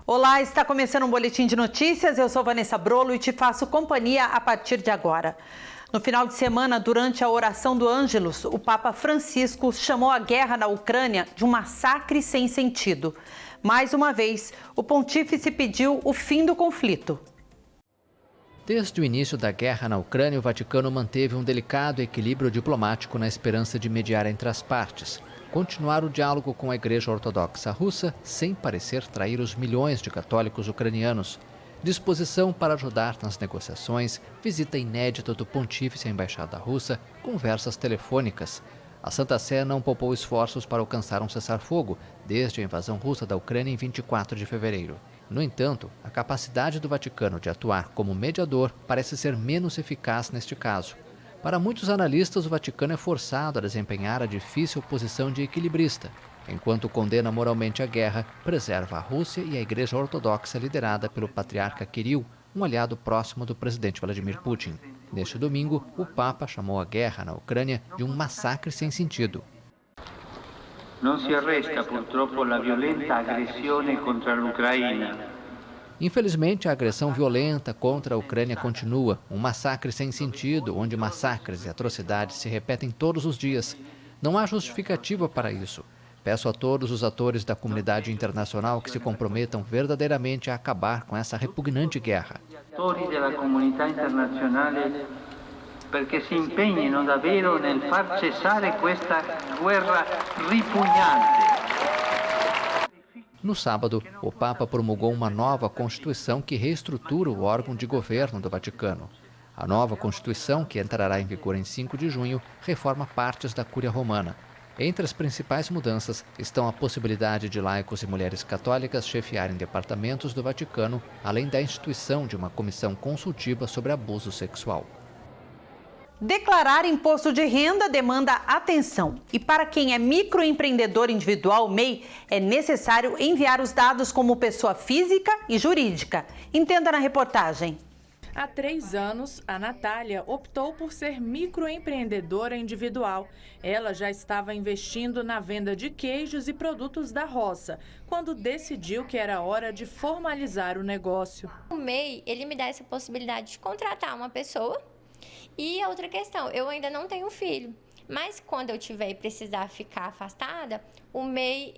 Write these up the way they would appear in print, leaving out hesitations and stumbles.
Olá, está começando um boletim de notícias. Eu sou Vanessa Brolo e te faço companhia a partir de agora. No final de semana, durante a oração do Ângelus, o Papa Francisco chamou a guerra na Ucrânia de um massacre sem sentido. Mais uma vez, o pontífice pediu o fim do conflito. Desde o início da guerra na Ucrânia, o Vaticano manteve um delicado equilíbrio diplomático na esperança de mediar entre as partes. Continuar o diálogo com a Igreja Ortodoxa Russa sem parecer trair os milhões de católicos ucranianos. Disposição para ajudar nas negociações, visita inédita do pontífice à Embaixada Russa, conversas telefônicas. A Santa Sé não poupou esforços para alcançar um cessar-fogo desde a invasão russa da Ucrânia em 24 de fevereiro. No entanto, a capacidade do Vaticano de atuar como mediador parece ser menos eficaz neste caso. Para muitos analistas, o Vaticano é forçado a desempenhar a difícil posição de equilibrista. Enquanto condena moralmente a guerra, preserva a Rússia e a Igreja Ortodoxa liderada pelo patriarca Kirill, um aliado próximo do presidente Vladimir Putin. Neste domingo, o Papa chamou a guerra na Ucrânia de um massacre sem sentido. Não se arresta, purtroppo, a violenta agressione contra a Ucrânia. Infelizmente, a agressão violenta contra a Ucrânia continua, um massacre sem sentido, onde massacres e atrocidades se repetem todos os dias. Não há justificativa para isso. Peço a todos os atores da comunidade internacional que se comprometam verdadeiramente a acabar com essa repugnante guerra. Attori da comunidade internacional perché si impegnino davvero nel far cessare questa guerra ripugnante. No sábado, o Papa promulgou uma nova Constituição que reestrutura o órgão de governo do Vaticano. A nova Constituição, que entrará em vigor em 5 de junho, reforma partes da Cúria Romana. Entre as principais mudanças estão a possibilidade de laicos e mulheres católicas chefiarem departamentos do Vaticano, além da instituição de uma comissão consultiva sobre abuso sexual. Declarar imposto de renda demanda atenção. E para quem é microempreendedor individual, MEI, é necessário enviar os dados como pessoa física e jurídica. Entenda na reportagem. Há 3 anos, a Natália optou por ser microempreendedora individual. Ela já estava investindo na venda de queijos e produtos da roça, quando decidiu que era hora de formalizar o negócio. O MEI, ele me dá essa possibilidade de contratar uma pessoa. E a outra questão, eu ainda não tenho filho, mas quando eu tiver e precisar ficar afastada, o MEI,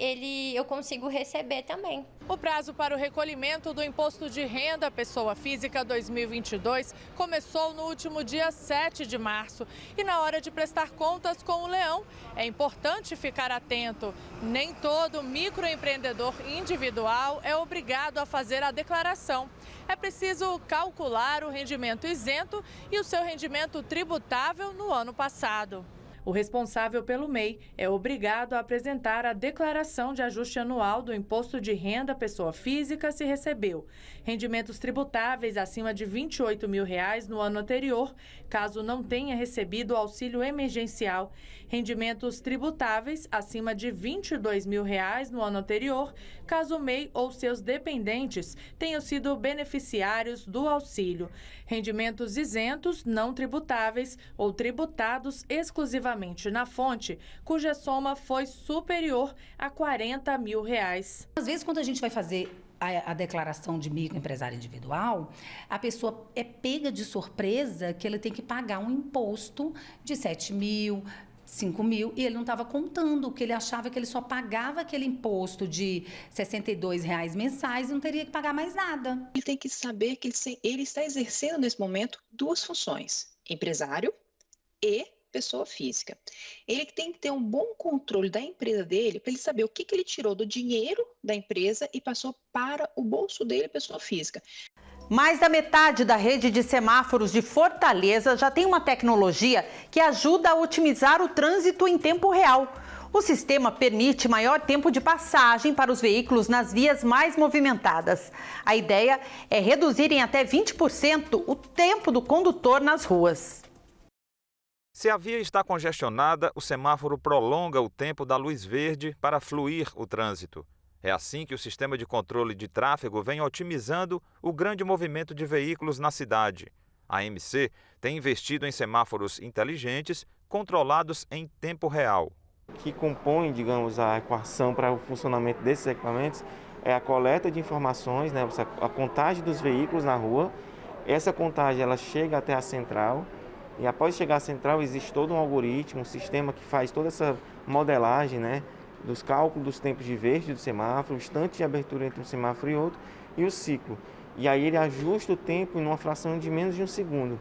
eu consigo receber também. O prazo para o recolhimento do Imposto de Renda Pessoa Física 2022 começou no último dia 7 de março. E na hora de prestar contas com o leão, é importante ficar atento. Nem todo microempreendedor individual é obrigado a fazer a declaração. É preciso calcular o rendimento isento e o seu rendimento tributável no ano passado. O responsável pelo MEI é obrigado a apresentar a declaração de ajuste anual do Imposto de Renda Pessoa Física se recebeu rendimentos tributáveis acima de R$ 28 mil no ano anterior, caso não tenha recebido o auxílio emergencial, rendimentos tributáveis acima de R$ 22 mil no ano anterior, caso o MEI ou seus dependentes tenham sido beneficiários do auxílio, rendimentos isentos, não tributáveis ou tributados exclusivamente na fonte, cuja soma foi superior a R$ 40 mil. Às vezes, quando a gente vai fazer a declaração de microempresário individual, a pessoa é pega de surpresa que ele tem que pagar um imposto de 7 mil, 5 mil, e ele não estava contando, que ele achava que ele só pagava aquele imposto de R$ 62 mensais e não teria que pagar mais nada. Ele tem que saber que ele está exercendo nesse momento 2 funções, empresário e pessoa física. Ele tem que ter um bom controle da empresa dele para ele saber o que ele tirou do dinheiro da empresa e passou para o bolso dele, pessoa física. Mais da metade da rede de semáforos de Fortaleza já tem uma tecnologia que ajuda a otimizar o trânsito em tempo real. O sistema permite maior tempo de passagem para os veículos nas vias mais movimentadas. A ideia é reduzir em até 20% o tempo do condutor nas ruas. Se a via está congestionada, o semáforo prolonga o tempo da luz verde para fluir o trânsito. É assim que o sistema de controle de tráfego vem otimizando o grande movimento de veículos na cidade. A AMC tem investido em semáforos inteligentes, controlados em tempo real. Que compõe, digamos, a equação para o funcionamento desses equipamentos é a coleta de informações, né, a contagem dos veículos na rua. Essa contagem ela chega até a central e após chegar à central existe todo um algoritmo, um sistema que faz toda essa modelagem, né, dos cálculos dos tempos de verde do semáforo, o instante de abertura entre um semáforo e outro e o ciclo. E aí ele ajusta o tempo em uma fração de menos de um segundo.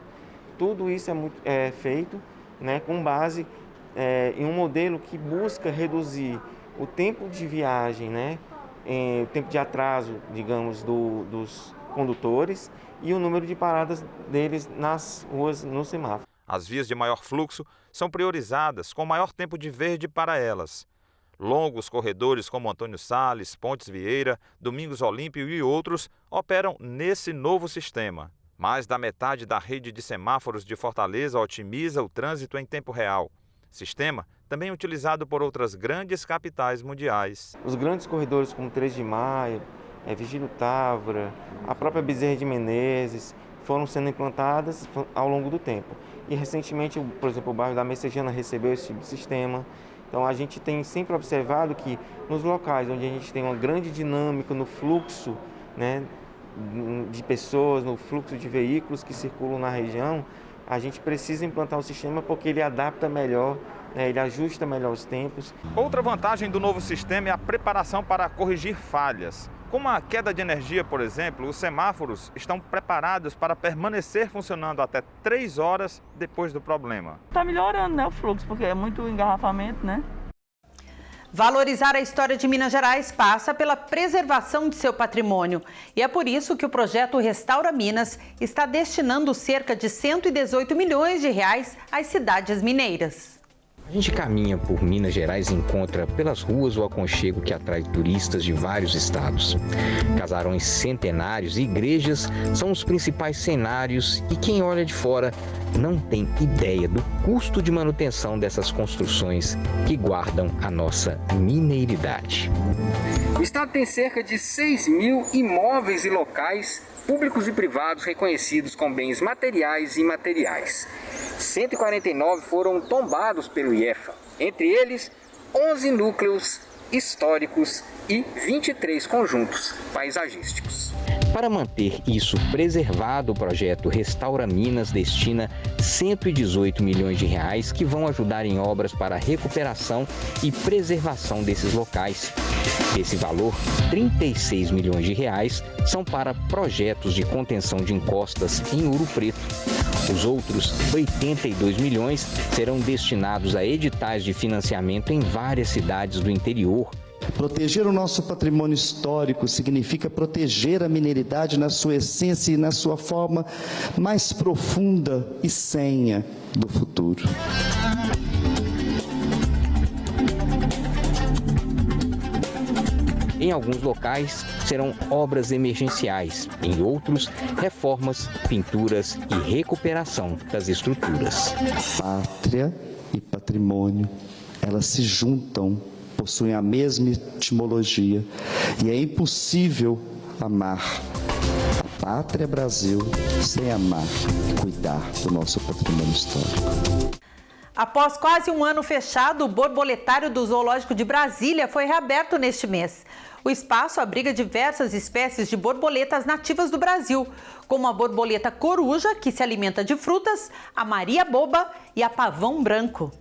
Tudo isso é feito, né, com base em um modelo que busca reduzir o tempo de viagem, né, o tempo de atraso, digamos, dos condutores e o número de paradas deles nas ruas no semáforo. As vias de maior fluxo são priorizadas com maior tempo de verde para elas. Longos corredores como Antônio Salles, Pontes Vieira, Domingos Olímpio e outros operam nesse novo sistema. Mais da metade da rede de semáforos de Fortaleza otimiza o trânsito em tempo real. Sistema também utilizado por outras grandes capitais mundiais. Os grandes corredores como 3 de Maio, Vigílio Távora, a própria Bezerra de Menezes foram sendo implantadas ao longo do tempo. E recentemente, por exemplo, o bairro da Messejana recebeu esse tipo de sistema. Então a gente tem sempre observado que nos locais onde a gente tem uma grande dinâmica no fluxo, né, de pessoas, no fluxo de veículos que circulam na região, a gente precisa implantar o sistema porque ele adapta melhor, né, ele ajusta melhor os tempos. Outra vantagem do novo sistema é a preparação para corrigir falhas. Com a queda de energia, por exemplo, os semáforos estão preparados para permanecer funcionando até 3 horas depois do problema. Está melhorando, né, o fluxo, porque é muito engarrafamento, né? Valorizar a história de Minas Gerais passa pela preservação de seu patrimônio. E é por isso que o projeto Restaura Minas está destinando cerca de 118 milhões de reais às cidades mineiras. A gente caminha por Minas Gerais e encontra pelas ruas o aconchego que atrai turistas de vários estados. Casarões centenários e igrejas são os principais cenários e quem olha de fora não tem ideia do custo de manutenção dessas construções que guardam a nossa mineiridade. O estado tem cerca de 6 mil imóveis e locais públicos e privados reconhecidos com bens materiais e imateriais. 149 foram tombados pelo IEFA, entre eles 11 núcleos históricos e 23 conjuntos paisagísticos. Para manter isso preservado, o projeto Restaura Minas destina 118 milhões de reais que vão ajudar em obras para a recuperação e preservação desses locais. Desse valor, 36 milhões de reais são para projetos de contenção de encostas em Ouro Preto. Os outros 82 milhões serão destinados a editais de financiamento em várias cidades do interior. Proteger o nosso patrimônio histórico significa proteger a mineiridade na sua essência e na sua forma mais profunda e senha do futuro. Em alguns locais, serão obras emergenciais. Em outros, reformas, pinturas e recuperação das estruturas. Pátria e patrimônio, elas se juntam, possuem a mesma etimologia e é impossível amar a pátria Brasil sem amar e cuidar do nosso patrimônio histórico. Após quase um ano fechado, o borboletário do Zoológico de Brasília foi reaberto neste mês. O espaço abriga diversas espécies de borboletas nativas do Brasil, como a borboleta coruja, que se alimenta de frutas, a Maria Boba e a pavão branco.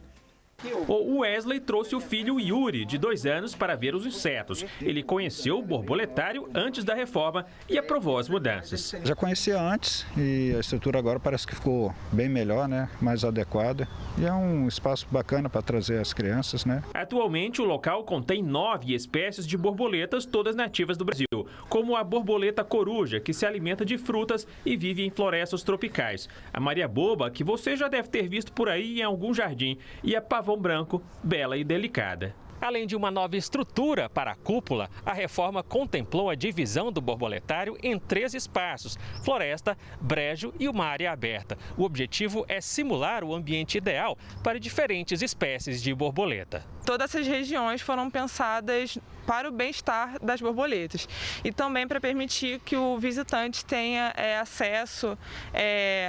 O Wesley trouxe o filho Yuri, de 2 anos, para ver os insetos. Ele conheceu o borboletário antes da reforma e aprovou as mudanças. Já conhecia antes e a estrutura agora parece que ficou bem melhor, né? Mais adequada. E é um espaço bacana para trazer as crianças, né? Atualmente, o local contém 9 espécies de borboletas, todas nativas do Brasil, como a borboleta coruja, que se alimenta de frutas e vive em florestas tropicais. A Maria Boba, que você já deve ter visto por aí em algum jardim, e a pavão branco, bela e delicada. Além de uma nova estrutura para a cúpula, a reforma contemplou a divisão do borboletário em 3 espaços: floresta, brejo e uma área aberta. O objetivo é simular o ambiente ideal para diferentes espécies de borboleta. Todas essas regiões foram pensadas para o bem-estar das borboletas e também para permitir que o visitante tenha acesso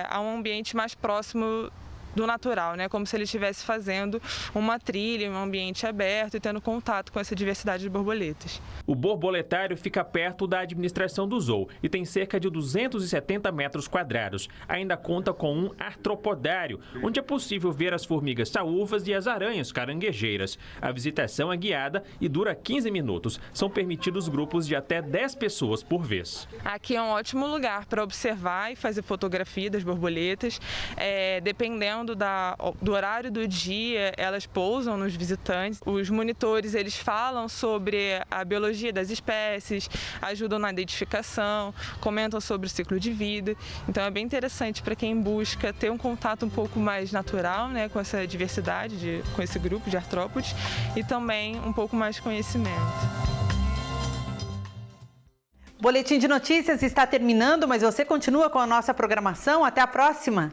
a um ambiente mais próximo do natural, né? Como se ele estivesse fazendo uma trilha em um ambiente aberto e tendo contato com essa diversidade de borboletas. O borboletário fica perto da administração do zoo e tem cerca de 270 metros quadrados. Ainda conta com um artropodário, onde é possível ver as formigas saúvas e as aranhas caranguejeiras. A visitação é guiada e dura 15 minutos. São permitidos grupos de até 10 pessoas por vez. Aqui é um ótimo lugar para observar e fazer fotografia das borboletas. Dependendo do horário do dia, elas pousam nos visitantes. Os monitores, eles falam sobre a biologia das espécies, ajudam na identificação, comentam sobre o ciclo de vida. Então é bem interessante para quem busca ter um contato um pouco mais natural, né, com essa diversidade, com esse grupo de artrópodes e também um pouco mais de conhecimento. O Boletim de Notícias está terminando, mas você continua com a nossa programação. Até a próxima!